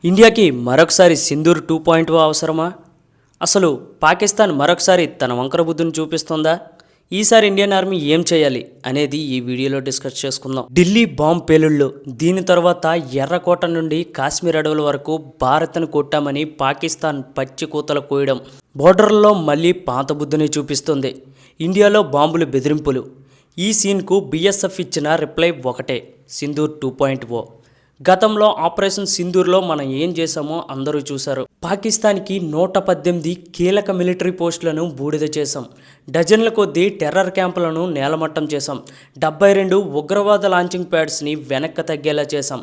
ఇండియాకి మరొకసారి సింధూర్ 2.0 అవసరమా? అసలు పాకిస్తాన్ మరొకసారి తన వంకర బుద్ధిని చూపిస్తుందా? ఈసారి ఇండియన్ ఆర్మీ ఏం చేయాలి అనేది ఈ వీడియోలో డిస్కస్ చేసుకుందాం. ఢిల్లీ బాంబ్ పేలుళ్ళు, దీని తర్వాత ఎర్రకోట నుండి కాశ్మీర్ అడవుల వరకు భారత్ను కొట్టామని పాకిస్తాన్ పచ్చి కూతలు కోయడం, బోర్డర్లో మళ్ళీ పాత బుద్ధిని చూపిస్తుంది. ఇండియాలో బాంబులు బెదిరింపులు. ఈ సీన్కు బీఎస్ఎఫ్ ఇచ్చిన రిప్లై ఒకటే, సింధూర్ 2.0. గతంలో ఆపరేషన్ సింధూర్లో మనం ఏం చేశామో అందరూ చూశారు. పాకిస్తాన్కి 118 కీలక మిలిటరీ పోస్టులను బూడిద చేశాం. డజన్ల కొద్దీ టెర్రర్ క్యాంపులను నేలమట్టం చేశాం. 72 ఉగ్రవాద లాంచింగ్ ప్యాడ్స్ని వెనక్కి తగ్గేలా చేశాం.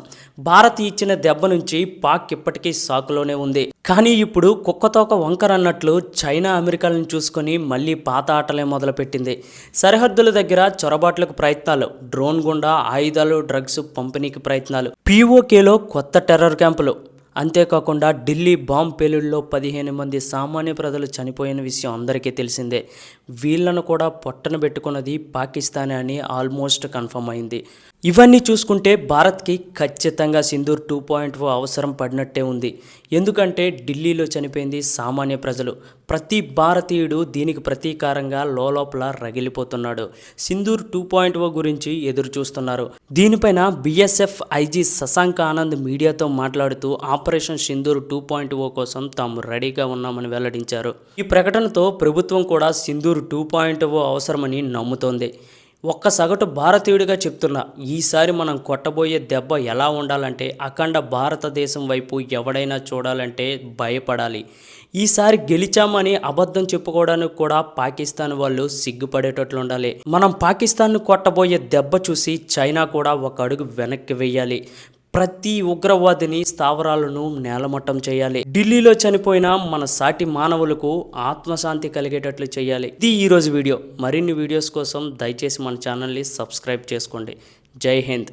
భారత్ ఇచ్చిన దెబ్బ నుంచి పాక్ ఇప్పటికీ సాకులోనే ఉంది. కానీ ఇప్పుడు కుక్కతోక వంకర అన్నట్లు చైనా అమెరికాలను చూసుకొని మళ్ళీ పాత ఆటలే మొదలుపెట్టింది. సరిహద్దుల దగ్గర చొరబాట్లకు ప్రయత్నాలు, డ్రోన్ గుండా ఆయుధాలు, డ్రగ్స్ పంపిణీకి ప్రయత్నాలు, పీఓకేలో కొత్త టెర్రర్ క్యాంపులు. అంతేకాకుండా ఢిల్లీ బాంబ్ పేలుళ్ళలో 15 మంది సామాన్య ప్రజలు చనిపోయిన విషయం అందరికీ తెలిసిందే. వీళ్లను కూడా పొట్టన పెట్టుకున్నది పాకిస్తానే అని ఆల్మోస్ట్ కన్ఫర్మ్ అయింది. ఇవన్నీ చూసుకుంటే భారత్కి ఖచ్చితంగా సింధూర్ 2.0 అవసరం పడినట్టే ఉంది. ఎందుకంటే ఢిల్లీలో చనిపోయింది సామాన్య ప్రజలు. ప్రతి భారతీయుడు దీనికి ప్రతీకారంగా లోపల రగిలిపోతున్నాడు. సింధూర్ 2.0 గురించి ఎదురు చూస్తున్నారు. దీనిపైన బీఎస్ఎఫ్ ఐజీ శశాంక్ ఆనంద్ మీడియాతో మాట్లాడుతూ ఆపరేషన్ సింధూర్ 2.0 కోసం తాము రెడీగా ఉన్నామని వెల్లడించారు. ఈ ప్రకటనతో ప్రభుత్వం కూడా సింధూర్ 2.0 అవసరమని నమ్ముతోంది. ఒక్క సగటు భారతీయుడిగా చెప్తున్నా, ఈసారి మనం కొట్టబోయే దెబ్బ ఎలా ఉండాలంటే అఖండ భారతదేశం వైపు ఎవడైనా చూడాలంటే భయపడాలి. ఈసారి గెలిచామని అబద్ధం చెప్పుకోవడానికి కూడా పాకిస్తాన్ వాళ్ళు సిగ్గుపడేటట్లు ఉండాలి. మనం పాకిస్తాన్ను కొట్టబోయే దెబ్బ చూసి చైనా కూడా ఒక అడుగు వెనక్కి వెయ్యాలి. ప్రతి ఉగ్రవాదిని స్థావరాలను నేలమట్టం చేయాలి. ఢిల్లీలో చనిపోయిన మన సాటి మానవులకు ఆత్మశాంతి కలిగేటట్లు చేయాలి. ఇది ఈరోజు వీడియో. మరిన్ని వీడియోస్ కోసం దయచేసి మన ఛానల్ని సబ్స్క్రైబ్ చేసుకోండి. జై హింద్.